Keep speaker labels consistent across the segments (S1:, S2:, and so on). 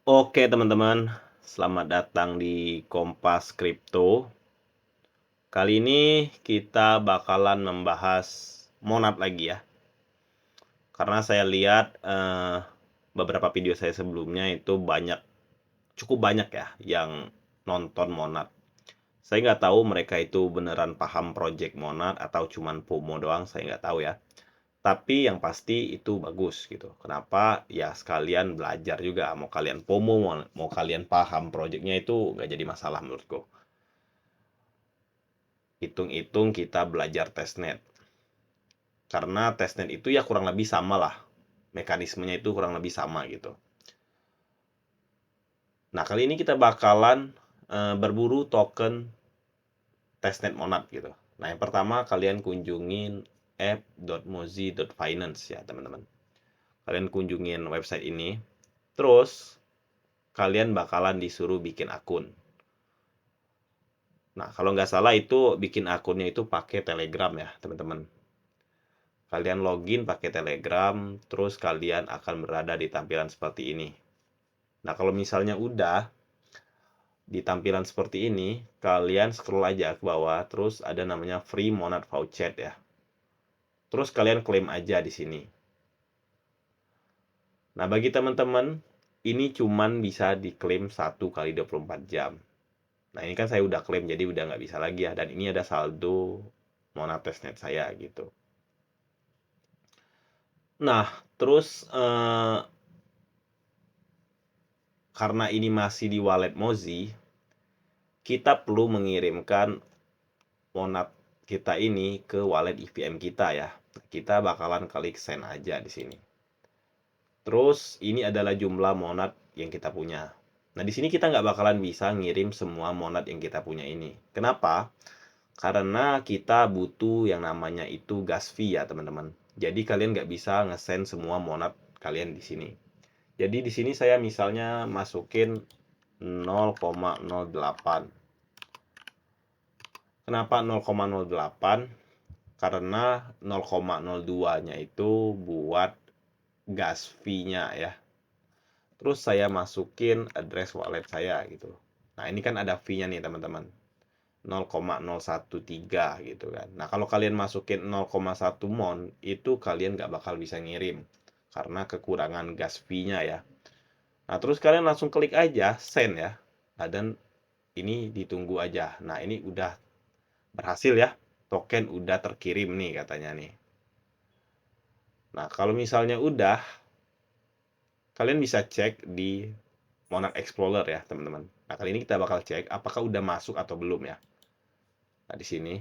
S1: Oke teman-teman, selamat datang di Kompas Kripto. Kali ini kita bakalan membahas Monad lagi ya. Karena saya lihat beberapa video saya sebelumnya itu cukup banyak ya yang nonton Monad. Saya nggak tahu mereka itu beneran paham project Monad atau cuman FOMO doang, saya nggak tahu ya. Tapi yang pasti itu bagus gitu. Kenapa? Ya sekalian belajar juga. Mau kalian FOMO, mau kalian paham projectnya itu nggak jadi masalah menurutku. Hitung-hitung kita belajar testnet. Karena testnet itu ya kurang lebih sama lah. Mekanismenya itu kurang lebih sama gitu. Nah kali ini kita bakalan berburu token testnet Monad gitu. Nah yang pertama kalian kunjungin app.mozi.finance ya teman-teman. Kalian kunjungin website ini. Terus kalian bakalan disuruh bikin akun. Nah, kalau nggak salah itu bikin akunnya itu pakai Telegram ya, teman-teman. Kalian login pakai Telegram, terus kalian akan berada di tampilan seperti ini. Nah, kalau misalnya udah di tampilan seperti ini, kalian scroll aja ke bawah, terus ada namanya Free Monad Voucher ya. Terus kalian klaim aja di sini. Nah, bagi teman-teman, ini cuman bisa diklaim 1 kali 24 jam. Nah, ini kan saya udah klaim, jadi udah nggak bisa lagi ya. Dan ini ada saldo Monad testnet saya gitu. Nah, terus karena ini masih di wallet Mozi, kita perlu mengirimkan Monad kita ini ke wallet EVM kita ya. Kita bakalan klik send aja di sini. Terus ini adalah jumlah Monad yang kita punya. Nah, di sini kita nggak bakalan bisa ngirim semua Monad yang kita punya ini. Kenapa? Karena kita butuh yang namanya itu gas fee ya teman-teman. Jadi kalian nggak bisa nge-send semua Monad kalian di sini. Jadi di sini saya misalnya masukin 0,08. Kenapa 0,08? Karena 0,02-nya itu buat gas fee-nya ya. Terus saya masukin address wallet saya gitu. Nah, ini kan ada fee-nya nih, teman-teman. 0,013 gitu kan. Nah, kalau kalian masukin 0,1 mon, itu kalian nggak bakal bisa ngirim. Karena kekurangan gas fee-nya ya. Nah, terus kalian langsung klik aja send ya. Nah, dan ini ditunggu aja. Nah, ini udah berhasil ya. Token udah terkirim nih katanya nih. Nah, kalau misalnya udah, kalian bisa cek di Monarch Explorer ya, teman-teman. Nah, kali ini kita bakal cek apakah udah masuk atau belum ya. Nah, di sini.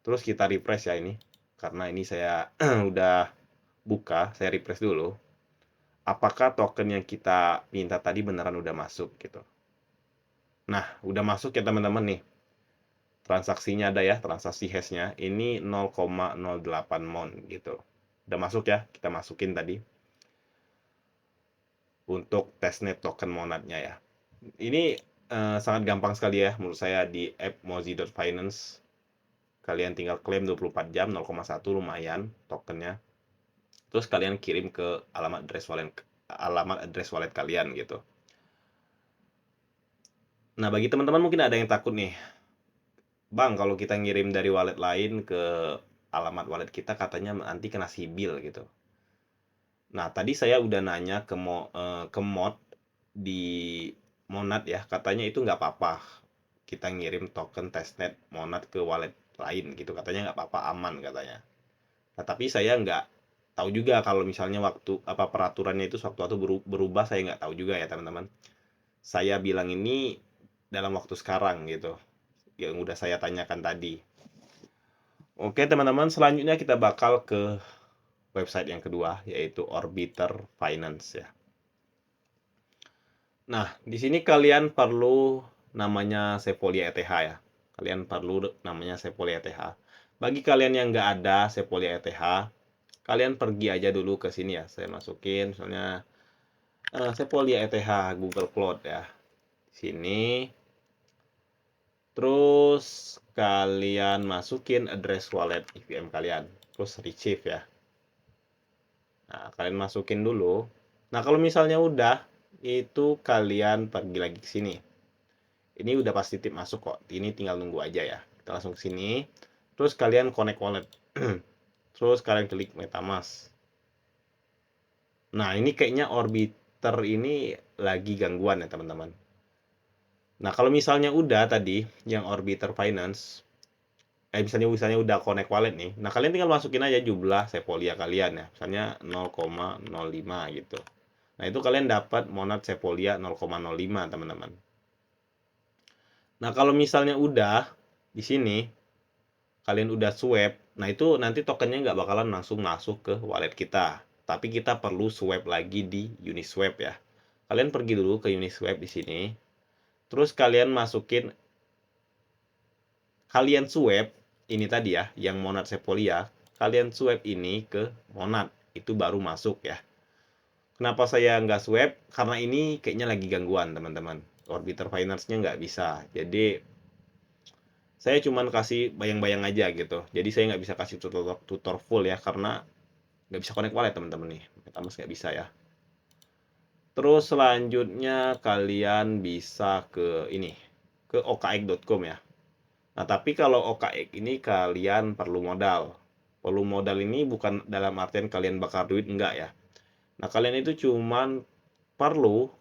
S1: Terus kita refresh ya ini. Karena ini saya udah buka, saya refresh dulu. Apakah token yang kita minta tadi beneran udah masuk gitu. Nah, udah masuk ya teman-teman nih. Transaksinya ada ya, transaksi hashnya. Ini 0,08 mon gitu. Udah masuk ya, kita masukin tadi. Untuk testnet token monadnya ya. Ini sangat gampang sekali ya menurut saya di app mozi.finance. Kalian tinggal klaim 24 jam 0,1 lumayan tokennya. Terus kalian kirim ke alamat address wallet kalian gitu. Nah, bagi teman-teman mungkin ada yang takut nih. Bang, kalau kita ngirim dari wallet lain ke alamat wallet kita katanya nanti kena sibil gitu. Nah, tadi saya udah nanya ke mod di Monad ya, katanya itu nggak apa-apa. Kita ngirim token testnet Monad ke wallet lain gitu, katanya nggak apa-apa, aman katanya. Nah, tapi saya nggak tahu juga kalau misalnya waktu apa peraturannya itu sewaktu-waktu berubah, saya nggak tahu juga ya teman-teman. Saya bilang ini dalam waktu sekarang gitu, yang udah saya tanyakan tadi. Oke teman-teman, selanjutnya kita bakal ke website yang kedua, yaitu Orbiter Finance ya. Nah, di sini kalian perlu namanya Sepolia ETH ya. Kalian perlu namanya Sepolia ETH. Bagi kalian yang nggak ada Sepolia ETH, kalian pergi aja dulu ke sini ya. Saya masukin misalnya Sepolia ETH Google Cloud ya. Sini. Terus kalian masukin address wallet EVM kalian. Terus retrieve ya. Nah, kalian masukin dulu. Nah, kalau misalnya udah, itu kalian pergi lagi ke sini. Ini udah pasti tip masuk kok. Ini tinggal nunggu aja ya. Kita langsung ke sini. Terus kalian connect wallet. Terus kalian klik MetaMask. Nah, ini kayaknya Orbiter ini lagi gangguan ya, teman-teman. Nah, kalau misalnya udah tadi yang Orbiter Finance, misalnya udah connect wallet nih. Nah, kalian tinggal masukin aja jumlah Sepolia kalian ya. Misalnya 0,05 gitu. Nah, itu kalian dapat Monad Sepolia 0,05, teman-teman. Nah, kalau misalnya udah di sini kalian udah swipe, nah itu nanti tokennya nggak bakalan langsung masuk ke wallet kita. Tapi kita perlu swipe lagi di Uniswap ya. Kalian pergi dulu ke Uniswap di sini. Terus kalian masukin, kalian swipe ini tadi ya, yang Monad Sepolia. Kalian swipe ini ke Monad, itu baru masuk ya. Kenapa saya nggak swipe? Karena ini kayaknya lagi gangguan, teman-teman. Orbiter Finance-nya nggak bisa. Jadi saya cuman kasih bayang-bayang aja gitu. Jadi saya nggak bisa kasih tutor full ya, karena nggak bisa connect wallet teman-teman nih. MetaMask nggak bisa ya. Terus selanjutnya kalian bisa ke ini, ke okx.com ya. Nah, tapi kalau OKX ini kalian perlu modal. Perlu modal ini bukan dalam artian kalian bakar duit, enggak ya. Nah, kalian itu cuman perlu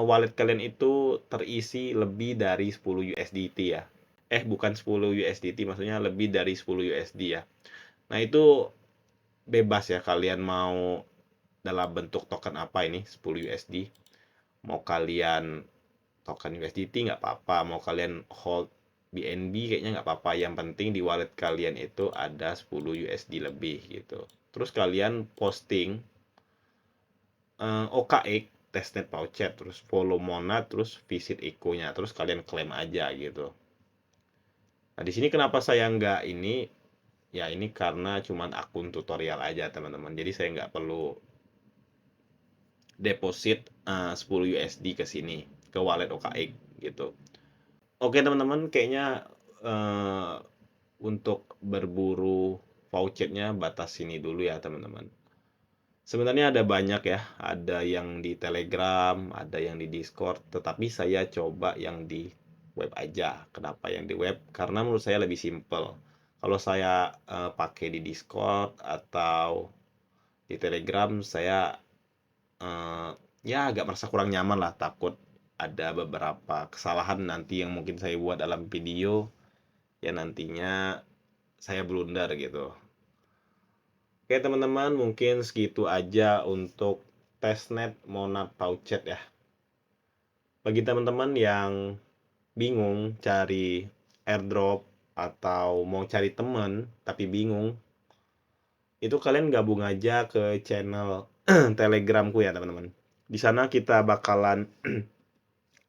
S1: wallet kalian itu terisi lebih dari 10 USDT ya. Bukan 10 USDT, maksudnya lebih dari 10 USD ya. Nah, itu bebas ya kalian mau dalam bentuk token apa ini, 10 USD. Mau kalian token USDT nggak apa-apa, mau kalian hold BNB kayaknya nggak apa-apa, yang penting di wallet kalian itu ada 10 USD lebih gitu. Terus kalian posting OKX testnet pouchet, terus follow Monad, terus visit Eco-nya, terus kalian klaim aja gitu. Nah, di sini kenapa saya nggak ini, ya ini karena cuman akun tutorial aja teman-teman, jadi saya nggak perlu deposit 10 USD ke sini, ke wallet OKX gitu. Oke teman-teman, kayaknya untuk berburu vouchernya batas sini dulu ya teman-teman. Sebenarnya ada banyak ya, ada yang di Telegram, ada yang di Discord, tetapi saya coba yang di web aja. Kenapa yang di web? Karena menurut saya lebih simple. Kalau saya pakai di Discord atau di Telegram, saya ya agak merasa kurang nyaman lah, takut ada beberapa kesalahan nanti yang mungkin saya buat dalam video, ya nantinya saya blunder gitu. Oke teman-teman, mungkin segitu aja untuk testnet Monad Pouchet ya. Bagi teman-teman yang bingung cari airdrop atau mau cari teman tapi bingung, itu kalian gabung aja ke channel Telegramku ya teman-teman. Di sana kita bakalan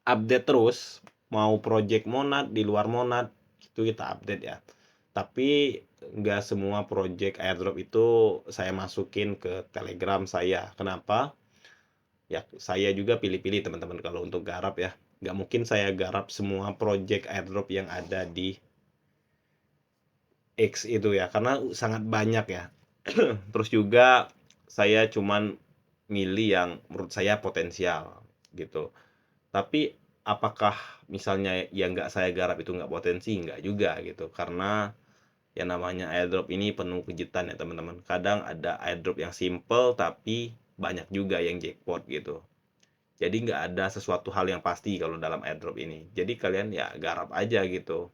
S1: update terus, mau project Monad, di luar Monad, itu kita update ya. Tapi nggak semua project airdrop itu saya masukin ke Telegram saya. Kenapa? Ya, saya juga pilih-pilih teman-teman kalau untuk garap ya. Nggak mungkin saya garap semua project airdrop yang ada di X itu ya, karena sangat banyak ya. Terus juga saya cuman milih yang menurut saya potensial gitu. Tapi apakah misalnya yang nggak saya garap itu nggak potensi? Nggak juga gitu. Karena yang namanya airdrop ini penuh kejutan ya teman-teman. Kadang ada airdrop yang simple tapi banyak juga yang jackpot gitu. Jadi nggak ada sesuatu hal yang pasti kalau dalam airdrop ini. Jadi kalian ya garap aja gitu.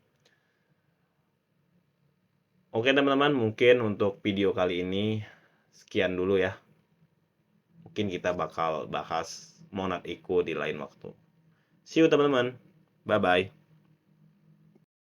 S1: Oke teman-teman, mungkin untuk video kali ini sekian dulu ya. Mungkin kita bakal bahas Monad Eco di lain waktu. See you teman-teman. Bye-bye.